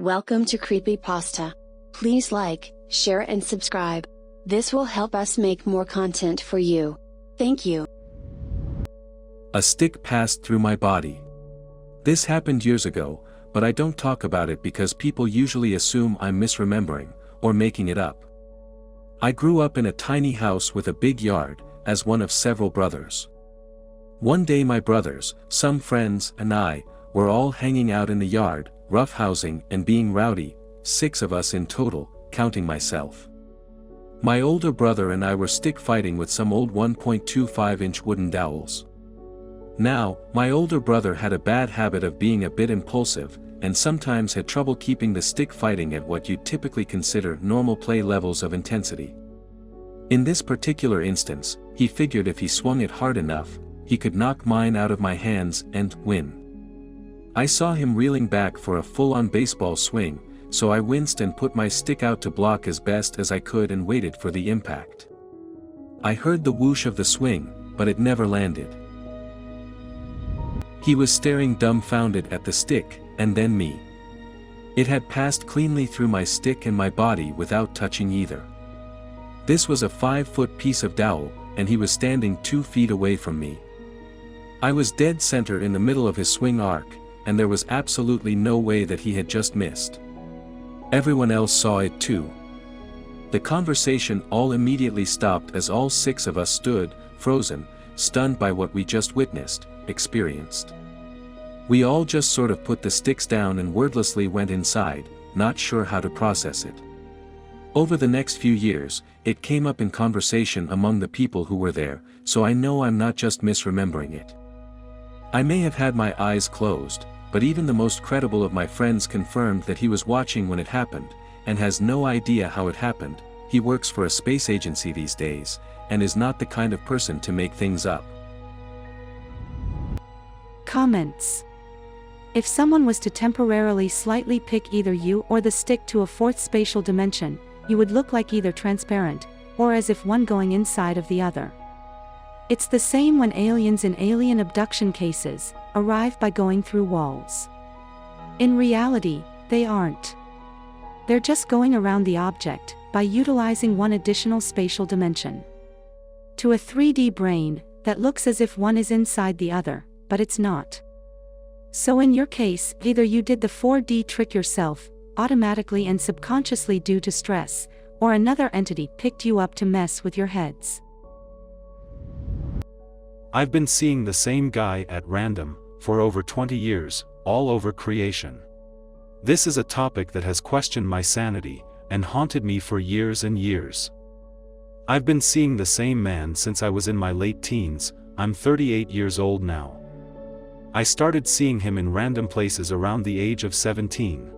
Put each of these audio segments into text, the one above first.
Welcome to Creepypasta. Please like, share and subscribe. This will help us make more content for you. Thank you. A stick passed through my body. This happened years ago, but I don't talk about it because people usually assume I'm misremembering, or making it up. I grew up in a tiny house with a big yard, as one of several brothers. One day my brothers, some friends, and I, were all hanging out in the yard, roughhousing and being rowdy, 6 of us in total, counting myself. My older brother and I were stick fighting with some old 1.25-inch wooden dowels. Now, my older brother had a bad habit of being a bit impulsive, and sometimes had trouble keeping the stick fighting at what you'd typically consider normal play levels of intensity. In this particular instance, he figured if he swung it hard enough, he could knock mine out of my hands and win. I saw him reeling back for a full-on baseball swing, so I winced and put my stick out to block as best as I could and waited for the impact. I heard the whoosh of the swing, but it never landed. He was staring dumbfounded at the stick, and then me. It had passed cleanly through my stick and my body without touching either. This was a 5-foot piece of dowel, and he was standing 2 feet away from me. I was dead center in the middle of his swing arc, and there was absolutely no way that he had just missed. Everyone else saw it too. The conversation all immediately stopped as all 6 of us stood, frozen, stunned by what we just experienced. We all just sort of put the sticks down and wordlessly went inside, not sure how to process it. Over the next few years, it came up in conversation among the people who were there, so I know I'm not just misremembering it. I may have had my eyes closed, but even the most credible of my friends confirmed that he was watching when it happened, and has no idea how it happened. He works for a space agency these days, and is not the kind of person to make things up. Comments. If someone was to temporarily slightly pick either you or the stick to a 4th spatial dimension, you would look like either transparent, or as if one going inside of the other. It's the same when aliens in alien abduction cases arrive by going through walls. In reality, they aren't. They're just going around the object, by utilizing one additional spatial dimension. To a 3D brain, that looks as if one is inside the other, but it's not. So in your case, either you did the 4D trick yourself, automatically and subconsciously due to stress, or another entity picked you up to mess with your heads. I've been seeing the same guy at random, for over 20 years, all over creation. This is a topic that has questioned my sanity, and haunted me for years and years. I've been seeing the same man since I was in my late teens. I'm 38 years old now. I started seeing him in random places around the age of 17.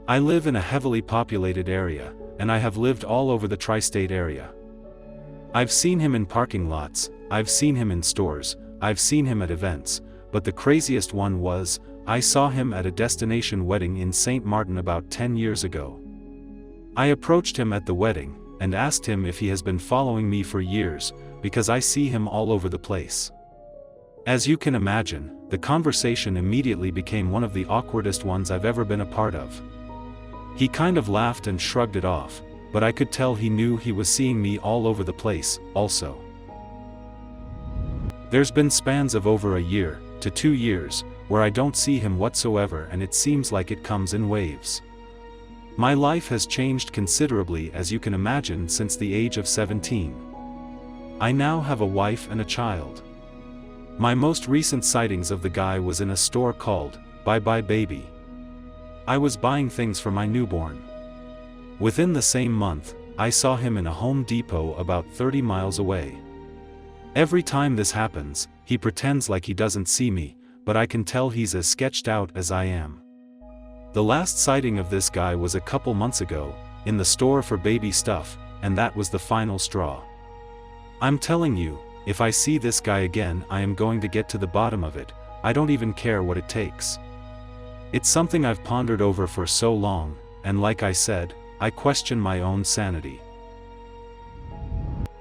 I live in a heavily populated area, and I have lived all over the tri-state area. I've seen him in parking lots, I've seen him in stores, I've seen him at events, but the craziest one was, I saw him at a destination wedding in St. Martin about 10 years ago. I approached him at the wedding, and asked him if he has been following me for years, because I see him all over the place. As you can imagine, the conversation immediately became one of the awkwardest ones I've ever been a part of. He kind of laughed and shrugged it off, but I could tell he knew he was seeing me all over the place, also. There's been spans of over a year, to 2 years, where I don't see him whatsoever, and it seems like it comes in waves. My life has changed considerably, as you can imagine, since the age of 17. I now have a wife and a child. My most recent sightings of the guy was in a store called Bye Bye Baby. I was buying things for my newborn. Within the same month, I saw him in a Home Depot about 30 miles away. Every time this happens, he pretends like he doesn't see me, but I can tell he's as sketched out as I am. The last sighting of this guy was a couple months ago, in the store for baby stuff, and that was the final straw. I'm telling you, if I see this guy again, I am going to get to the bottom of it. I don't even care what it takes. It's something I've pondered over for so long, and like I said, I question my own sanity.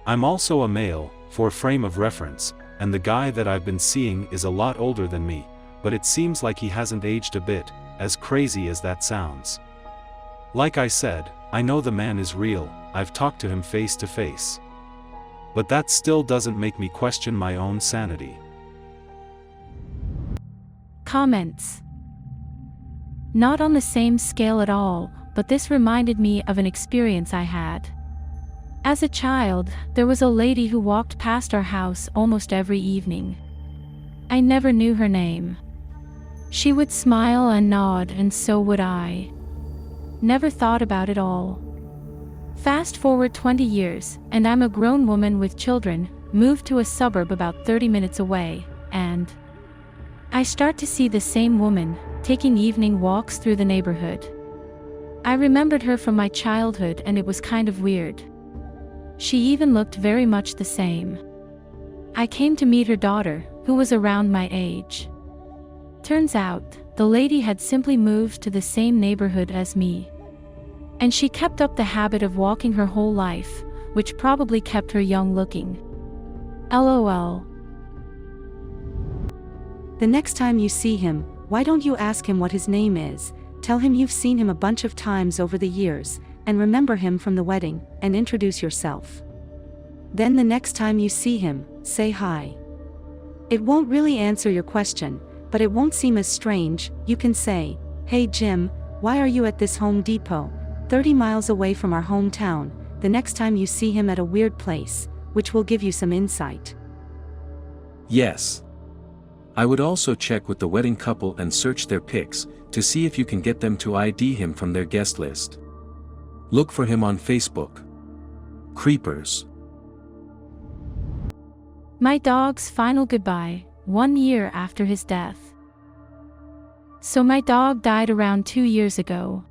I'm also a male, for frame of reference, and the guy that I've been seeing is a lot older than me, but it seems like he hasn't aged a bit, as crazy as that sounds. Like I said, I know the man is real, I've talked to him face to face. But that still doesn't make me question my own sanity. Comments. Not on the same scale at all, but this reminded me of an experience I had. As a child, there was a lady who walked past our house almost every evening. I never knew her name. She would smile and nod, and so would I. Never thought about it all. Fast forward 20 years, and I'm a grown woman with children, moved to a suburb about 30 minutes away, and I start to see the same woman, taking evening walks through the neighborhood. I remembered her from my childhood, and it was kind of weird. She even looked very much the same. I came to meet her daughter, who was around my age. Turns out, the lady had simply moved to the same neighborhood as me. And she kept up the habit of walking her whole life, which probably kept her young looking. LOL. The next time you see him, why don't you ask him what his name is? Tell him you've seen him a bunch of times over the years, and remember him from the wedding, and introduce yourself. Then the next time you see him, say hi. It won't really answer your question, but it won't seem as strange. You can say, "Hey Jim, why are you at this Home Depot, 30 miles away from our hometown?" the next time you see him at a weird place, which will give you some insight. Yes. I would also check with the wedding couple and search their pics, to see if you can get them to ID him from their guest list. Look for him on Facebook. Creepers. My dog's final goodbye, 1 year after his death. So my dog died around 2 years ago.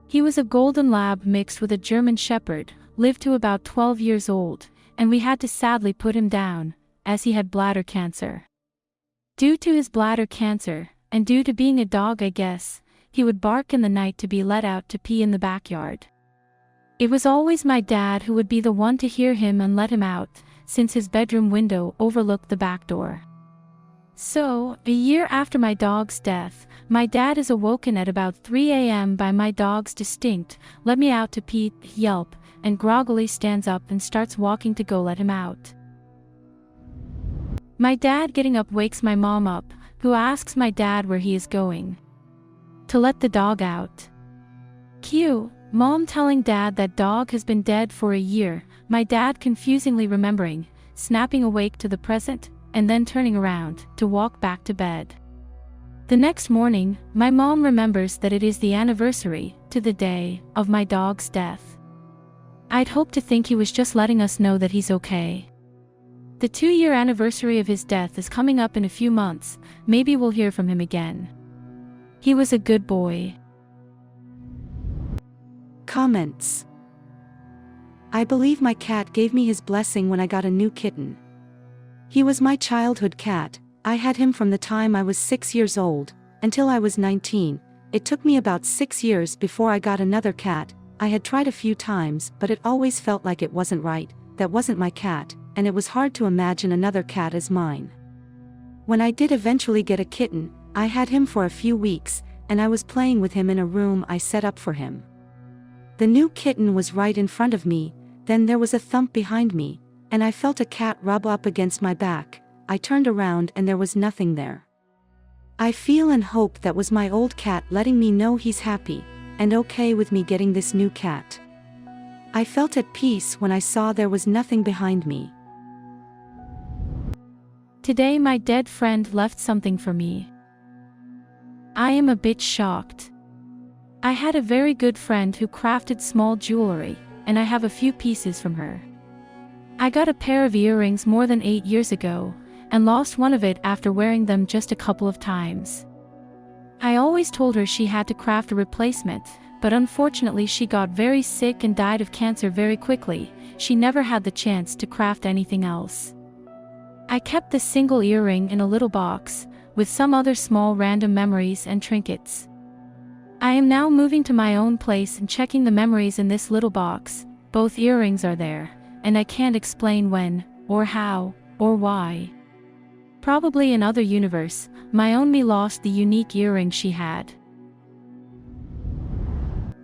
He was a golden lab mixed with a German shepherd, lived to about 12 years old, and we had to sadly put him down, as he had bladder cancer. Due to his bladder cancer, and due to being a dog I guess, he would bark in the night to be let out to pee in the backyard. It was always my dad who would be the one to hear him and let him out, since his bedroom window overlooked the back door. So, a year after my dog's death, my dad is awoken at about 3 a.m. by my dog's distinct, "Let me out to pee," yelp, and groggily stands up and starts walking to go let him out. My dad getting up wakes my mom up, who asks my dad where he is going. To let the dog out. Cue, mom telling dad that dog has been dead for a year, my dad confusingly remembering, snapping awake to the present, and then turning around, to walk back to bed. The next morning, my mom remembers that it is the anniversary, to the day, of my dog's death. I'd hoped to think he was just letting us know that he's okay. The 2-year anniversary of his death is coming up in a few months, maybe we'll hear from him again. He was a good boy. Comments. I believe my cat gave me his blessing when I got a new kitten. He was my childhood cat. I had him from the time I was 6 years old, until I was 19. It took me about 6 years before I got another cat. I had tried a few times, but it always felt like it wasn't right, that wasn't my cat, and it was hard to imagine another cat as mine. When I did eventually get a kitten, I had him for a few weeks, and I was playing with him in a room I set up for him. The new kitten was right in front of me, then there was a thump behind me, and I felt a cat rub up against my back. I turned around and there was nothing there. I feel and hope that was my old cat letting me know he's happy, and okay with me getting this new cat. I felt at peace when I saw there was nothing behind me. Today my dead friend left something for me. I am a bit shocked. I had a very good friend who crafted small jewelry, and I have a few pieces from her. I got a pair of earrings more than 8 years ago, and lost one of it after wearing them just a couple of times. I always told her she had to craft a replacement, but unfortunately she got very sick and died of cancer very quickly. She never had the chance to craft anything else. I kept this single earring in a little box, with some other small random memories and trinkets. I am now moving to my own place and checking the memories in this little box. Both earrings are there, and I can't explain when, or how, or why. Probably in another universe, my own me lost the unique earring she had.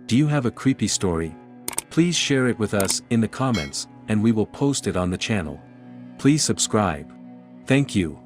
Do you have a creepy story? Please share it with us in the comments, and we will post it on the channel. Please subscribe. Thank you.